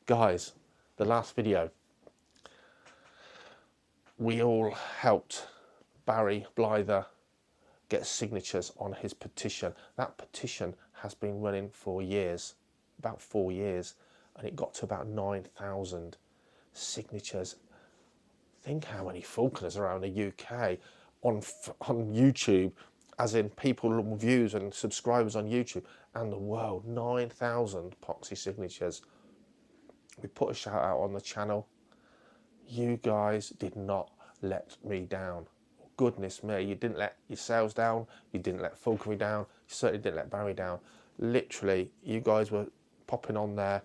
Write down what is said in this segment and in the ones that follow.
Guys, the last video, we all helped Barry Blyther get signatures on his petition. That petition has been running for years, about 4 years, and it got to about 9,000 signatures. Think how many Falconers around the UK on YouTube, as in people views and subscribers on YouTube and the world. 9,000 poxy signatures. We put a shout out on the channel. You guys did not let me down. Goodness me, you didn't let yourselves down, you didn't let Falconry down, you certainly didn't let Barry down. Literally, you guys were popping on there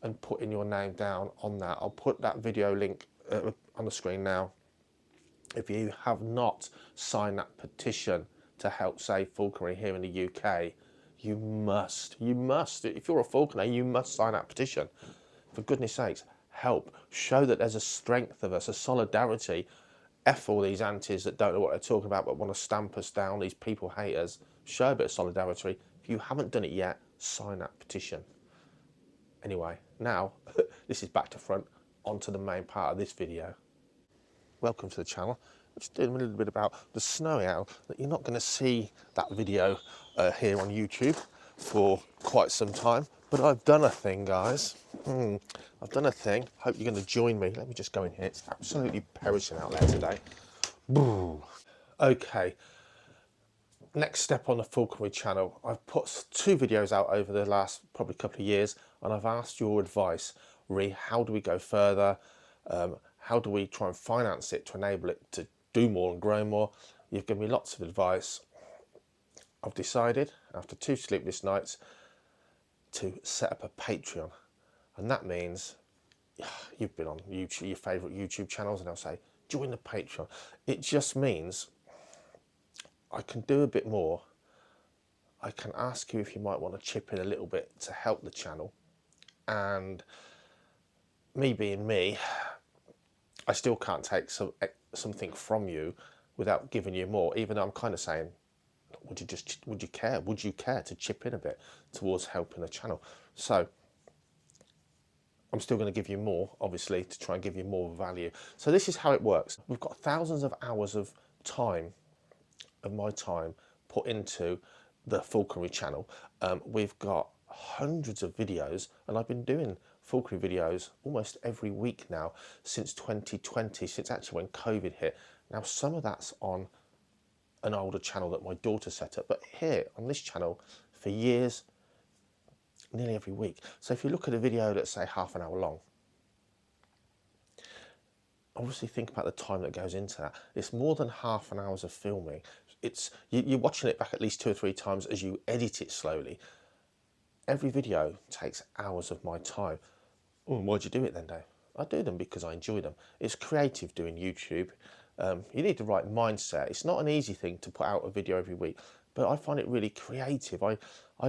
and putting your name down on that. I'll put that video link on the screen now. If you have not signed that petition to help save Falconry here in the UK, you must, if you're a Falconer, you must sign that petition. For goodness sakes, help. Show that there's a strength of us, a solidarity. F all these antis that don't know what they're talking about but want to stamp us down, these people haters. Show a bit of solidarity. If you haven't done it yet, sign that petition. Anyway, now, this is back to front, onto the main part of this video. Welcome to the channel. I'm just doing a little bit about the snowy owl. That you're not going to see that video here on YouTube for quite some time, but I've done a thing, guys. I've done a thing. Hope you're going to join me. Let me just go in here. It's absolutely perishing out there today. Boo. Okay. Next step on the Falconry channel. I've put 2 videos out over the last probably couple of years, and I've asked your advice. How do we go further? How do we try and finance it to enable it to do more and grow more? You've given me lots of advice. I've decided, after 2 sleepless nights, to set up a Patreon. And that means, you've been on YouTube, your favourite YouTube channels, and they'll say, join the Patreon. It just means I can do a bit more. I can ask you if you might want to chip in a little bit to help the channel. And me being me, I still can't take something from you without giving you more, even though I'm kind of saying, would you care to chip in a bit towards helping the channel? So I'm still going to give you more, obviously, to try and give you more value. So this is how it works. We've got thousands of hours of time, of my time, put into the Falconry channel. We've got hundreds of videos, and I've been doing Falconry videos almost every week now since 2020, since actually when COVID hit. Now some of that's on an older channel that my daughter set up, but here on this channel for years, nearly every week. So if you look at a video that's say half an hour long, obviously think about the time that goes into that. It's more than half an hour of filming. You're watching it back at least 2 or 3 times as you edit it slowly. Every video takes hours of my time. Oh, why'd you do it then, Dave? I do them because I enjoy them. It's creative doing YouTube. You need the right mindset. It's not an easy thing to put out a video every week, but I find it really creative. I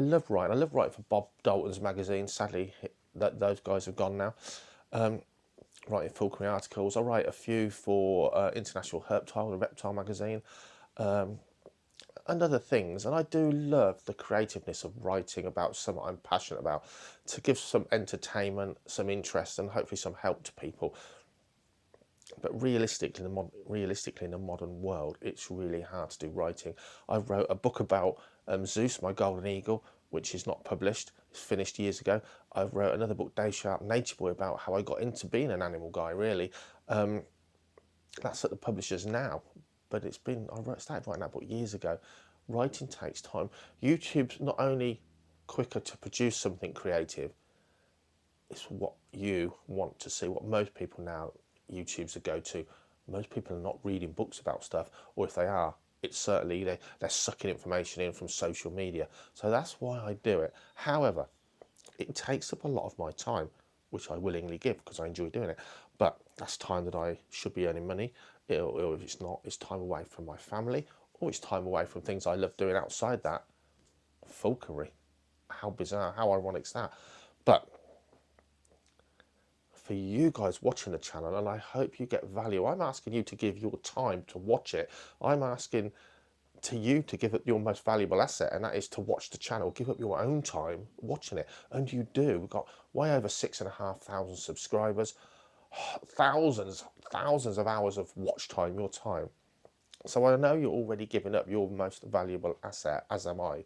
love writing. I love writing for Bob Dalton's magazine. Sadly, those guys have gone now. Writing Falconry articles. I write a few for International Herptile, the reptile magazine, and other things. And I do love the creativeness of writing about something I'm passionate about, to give some entertainment, some interest, and hopefully some help to people. But realistically, in the modern world, it's really hard to do writing. I wrote a book about Zeus, my golden eagle, which is not published. It's finished years ago. I wrote another book, Day Sharp Nature Boy, about how I got into being an animal guy, really. That's at the publishers now. But I started writing that book years ago. Writing takes time. YouTube's not only quicker to produce something creative, it's what you want to see, what most people now, YouTube's a go-to. Most people are not reading books about stuff, or if they are, it's certainly they're sucking information in from social media. So that's why I do it. However, it takes up a lot of my time, which I willingly give because I enjoy doing it. But that's time that I should be earning money. Or if it's not, it's time away from my family, or it's time away from things I love doing outside that. Falconry. How bizarre, how ironic is that? But for you guys watching the channel, and I hope you get value, I'm asking you to give your time to watch it. I'm asking to you to give up your most valuable asset, and that is to watch the channel. Give up your own time watching it, and you do. We've got way over 6,500 subscribers, thousands of hours of watch time, your time. So I know you're already giving up your most valuable asset, as am I.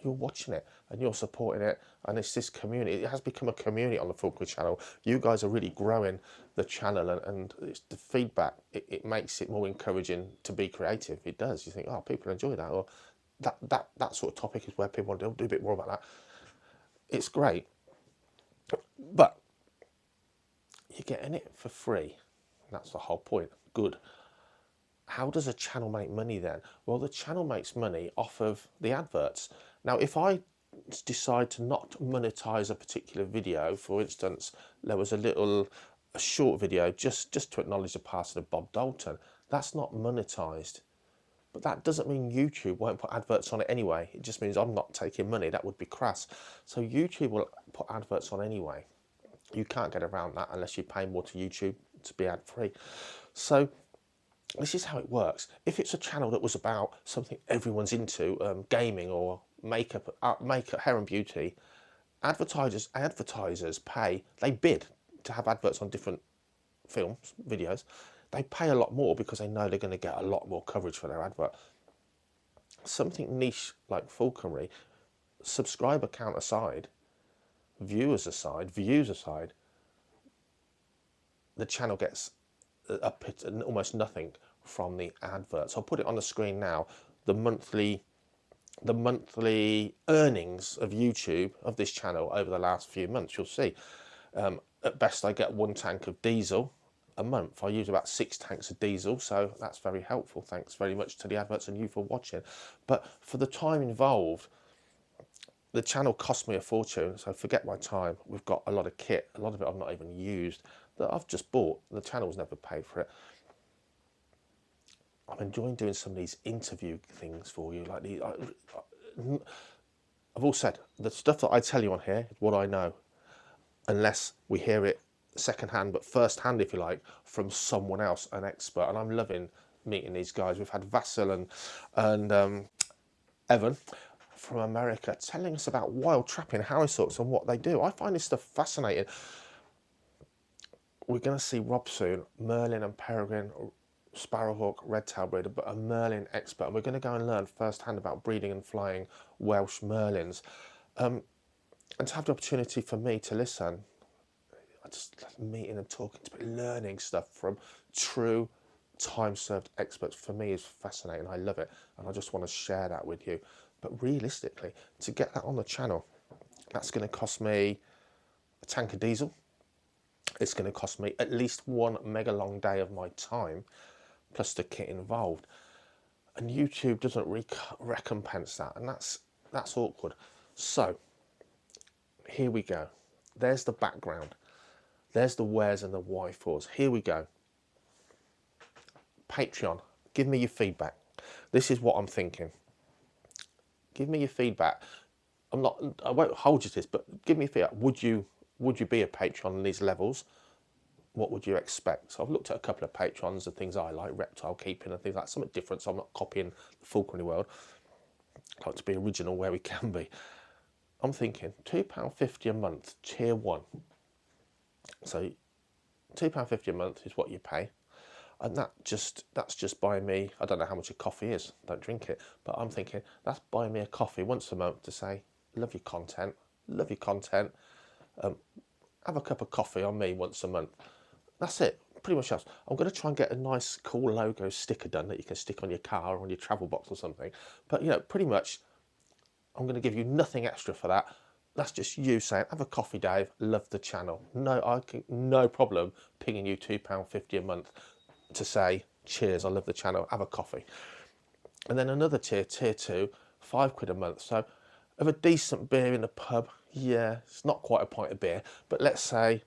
You're watching it and you're supporting it, and it's this community. It has become a community on the Falconry Channel. You guys are really growing the channel, and it's the feedback. It makes it more encouraging to be creative. It does. You think, oh, people enjoy that, or that sort of topic is where people want to do a bit more about that. It's great, but you're getting it for free. That's the whole point. Good. How does a channel make money then? Well, the channel makes money off of the adverts. Now, if I decide to not monetize a particular video, for instance, there was a short video just to acknowledge the passing of Bob Dalton, that's not monetized. But that doesn't mean YouTube won't put adverts on it anyway. It just means I'm not taking money. That would be crass. So YouTube will put adverts on anyway. You can't get around that unless you pay more to YouTube to be ad free. So this is how it works. If it's a channel that was about something everyone's into, gaming or makeup, hair and beauty, advertisers pay, they bid to have adverts on different films, videos. They pay a lot more because they know they're going to get a lot more coverage for their advert. Something niche like falconry, subscriber count aside, views aside, the channel gets almost nothing from the adverts. I'll put it on the screen now. The monthly earnings of YouTube of this channel over the last few months, you'll see. At best, I get 1 tank of diesel a month. I use about 6 tanks of diesel, so that's very helpful. Thanks very much to the adverts and you for watching. But for the time involved, the channel cost me a fortune, so forget my time. We've got a lot of kit, a lot of it I've not even used, that I've just bought. The channel's never paid for it. I'm enjoying doing some of these interview things for you. Like I've all said, the stuff that I tell you on here is what I know, unless we hear it secondhand, but first-hand, if you like, from someone else, an expert. And I'm loving meeting these guys. We've had Vassal and Evan from America telling us about wild trapping, how he sorts and what they do. I find this stuff fascinating. We're going to see Rob soon, Merlin and Peregrine, Sparrowhawk, red-tailed breeder, but a Merlin expert. And we're going to go and learn firsthand about breeding and flying Welsh Merlins. And to have the opportunity for me to listen, I just love meeting and talking to people, learning stuff from true time-served experts, for me is fascinating. I love it, and I just want to share that with you. But realistically, to get that on the channel, that's going to cost me a tank of diesel. It's going to cost me at least 1 mega long day of my time, plus the kit involved. And YouTube doesn't recompense that, and that's awkward. So here we go. There's the background. There's the wheres and the why-fors. Here we go. Patreon, give me your feedback. This is what I'm thinking. Give me your feedback. I won't hold you to this, but give me feedback. Would you be a patron on these levels? What would you expect? So I've looked at a couple of patrons of things I like, reptile keeping and things like that, something different, so I'm not copying the falconry world. I like to be original where we can be. I'm thinking £2.50 a month, tier 1. So £2.50 a month is what you pay. And that's just buying me, I don't know how much a coffee is, don't drink it, but I'm thinking that's buying me a coffee once a month to say, love your content, have a cup of coffee on me once a month. That's it, pretty much else. I'm going to try and get a nice cool logo sticker done that you can stick on your car or on your travel box or something. But you know, pretty much I'm going to give you nothing extra for that. That's just you saying, have a coffee, Dave, love the channel. No problem pinging you £2.50 a month to say, cheers, I love the channel, have a coffee. And then another tier 2, £5 a month. So of a decent beer in the pub, yeah, it's not quite a pint of beer, but let's say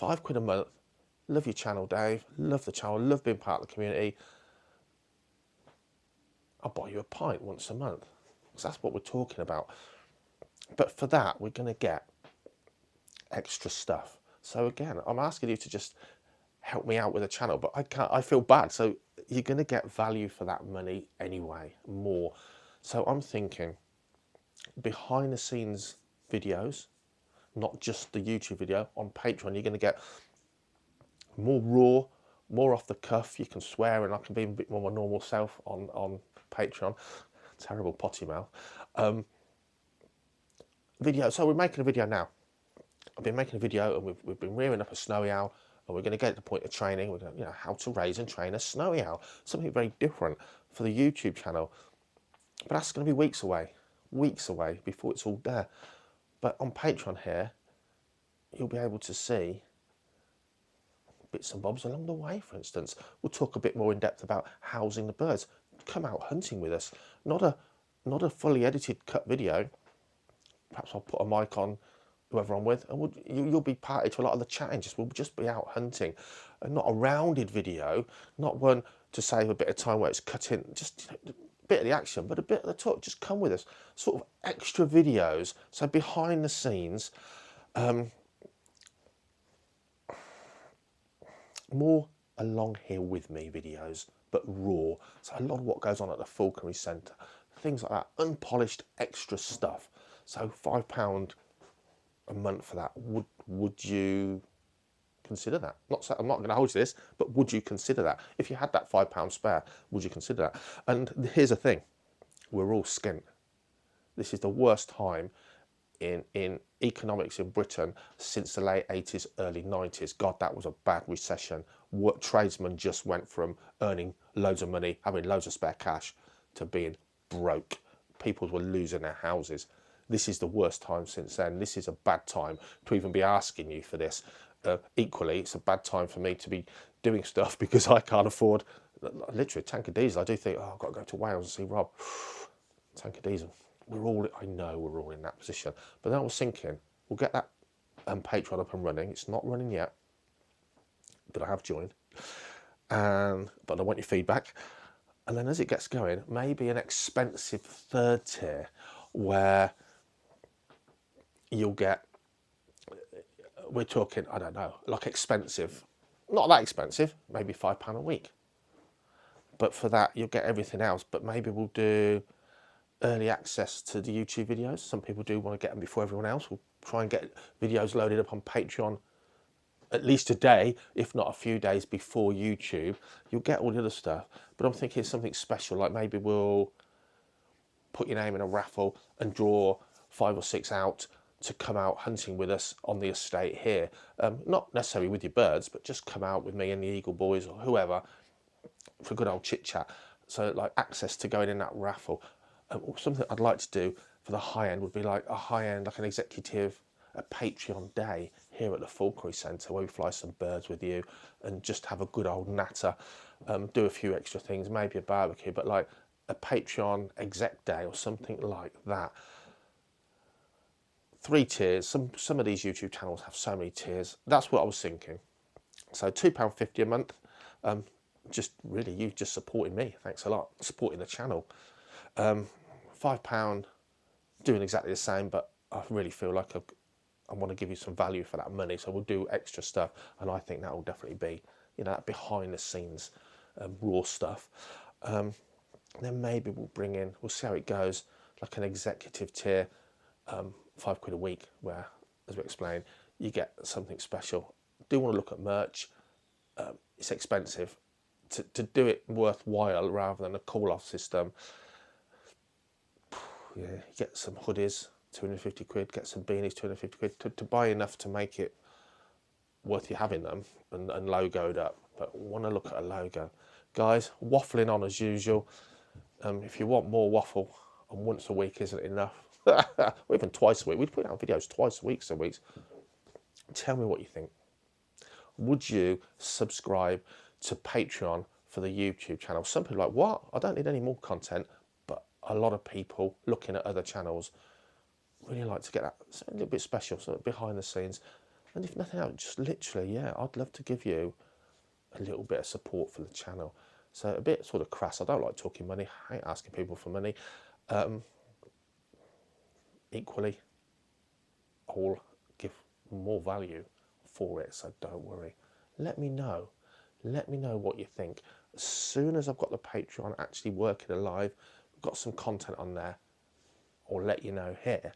£5 a month. Love your channel, Dave, love the channel, love being part of the community. I'll buy you a pint once a month. So that's what we're talking about. But for that, we're going to get extra stuff. So again, I'm asking you to just help me out with the channel, but I feel bad. So you're going to get value for that money anyway, more. So I'm thinking behind the scenes videos, not just the YouTube video. On Patreon, you're going to get more raw, more off the cuff. You can swear, and I can be a bit more my normal self on Patreon. Terrible potty mouth. Video. So we're making a video now. I've been making a video, and we've been rearing up a snowy owl, and we're going to get to the point of training. We're going to, you know, how to raise and train a snowy owl, something very different for the YouTube channel. But that's going to be weeks away before it's all there. But on Patreon here, you'll be able to see bits and bobs along the way. For instance, we'll talk a bit more in depth about housing the birds. Come out hunting with us. Not a fully edited cut video. Perhaps I'll put a mic on whoever I'm with, and you'll be party to a lot of the chatting. We'll just be out hunting, and not a rounded video, not one to save a bit of time where it's cut in. Just a bit of the action, but a bit of the talk. Just come with us. Sort of extra videos. So behind the scenes. More along here with me videos, but raw. So a lot of what goes on at the Falconry Centre, things like that, unpolished extra stuff. So £5 a month for that. Would you consider that? I'm not going to hold you to this, but would you consider that? If you had that £5 spare, would you consider that? And here's the thing, we're all skint. This is the worst time in economics in Britain since the late 80s, early 90s. God, that was a bad recession. What tradesmen just went from earning loads of money, having loads of spare cash, to being broke. People were losing their houses. This is the worst time since then. This is a bad time to even be asking you for this. Equally, it's a bad time for me to be doing stuff because I can't afford, literally, a tank of diesel. I do think, oh, I've got to go to Wales and see Rob. Tank of diesel. I know we're all in that position. But then I was thinking, we'll get that Patreon up and running. It's not running yet, but I have joined. But I want your feedback. And then as it gets going, maybe an expensive third tier where you'll get, we're talking, I don't know, like expensive, not that expensive, maybe £5 a week. But for that, you'll get everything else. But maybe we'll do early access to the YouTube videos. Some people do want to get them before everyone else. We'll try and get videos loaded up on Patreon at least a day, if not a few days before YouTube. You'll get all the other stuff. But I'm thinking something special, like maybe we'll put your name in a raffle and draw 5 or 6 out to come out hunting with us on the estate here. Not necessarily with your birds, but just come out with me and the Eagle Boys or whoever for a good old chit chat. So like access to going in that raffle. Something I'd like to do for the high end would be like a high end, like an executive, a Patreon day here at the Falconry Centre where we fly some birds with you and just have a good old natter, do a few extra things, maybe a barbecue, but like a Patreon exec day or something like that. 3 tiers. Some of these YouTube channels have so many tiers. That's what I was thinking. So £2.50 a month. Just really, you just supporting me. Thanks a lot. Supporting the channel. £5 doing exactly the same, but I really feel like I want to give you some value for that money, so we'll do extra stuff, and I think that will definitely be, you know, that behind the scenes raw stuff. Then maybe we'll see how it goes, like an executive tier, £5 a week, where, as we explained, you get something special. Do want to look at merch. It's expensive to do it worthwhile rather than a call-off system. Yeah, get some hoodies, £250, get some beanies, £250, to buy enough to make it worth you having them and logoed up. But want to look at a logo. Guys, waffling on as usual. If you want more waffle, and once a week isn't enough, or even twice a week, we put out videos twice a week some weeks. Tell me what you think. Would you subscribe to Patreon for the YouTube channel? Some people are like, what? I don't need any more content. A lot of people looking at other channels really like to get that a little bit special, so behind the scenes. And if nothing else, just literally, yeah, I'd love to give you a little bit of support for the channel. So a bit sort of crass. I don't like talking money. I hate asking people for money. Equally, I'll give more value for it, so don't worry. Let me know. Let me know what you think. As soon as I've got the Patreon actually working alive, we've got some content on there, I'll let you know here,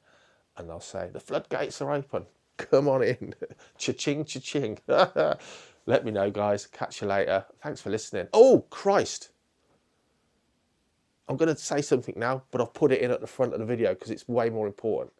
and I'll say the floodgates are open. Come on in. Cha-ching, cha-ching. Let me know, guys. Catch you later. Thanks for listening. Oh, Christ. I'm going to say something now, but I've put it in at the front of the video because it's way more important.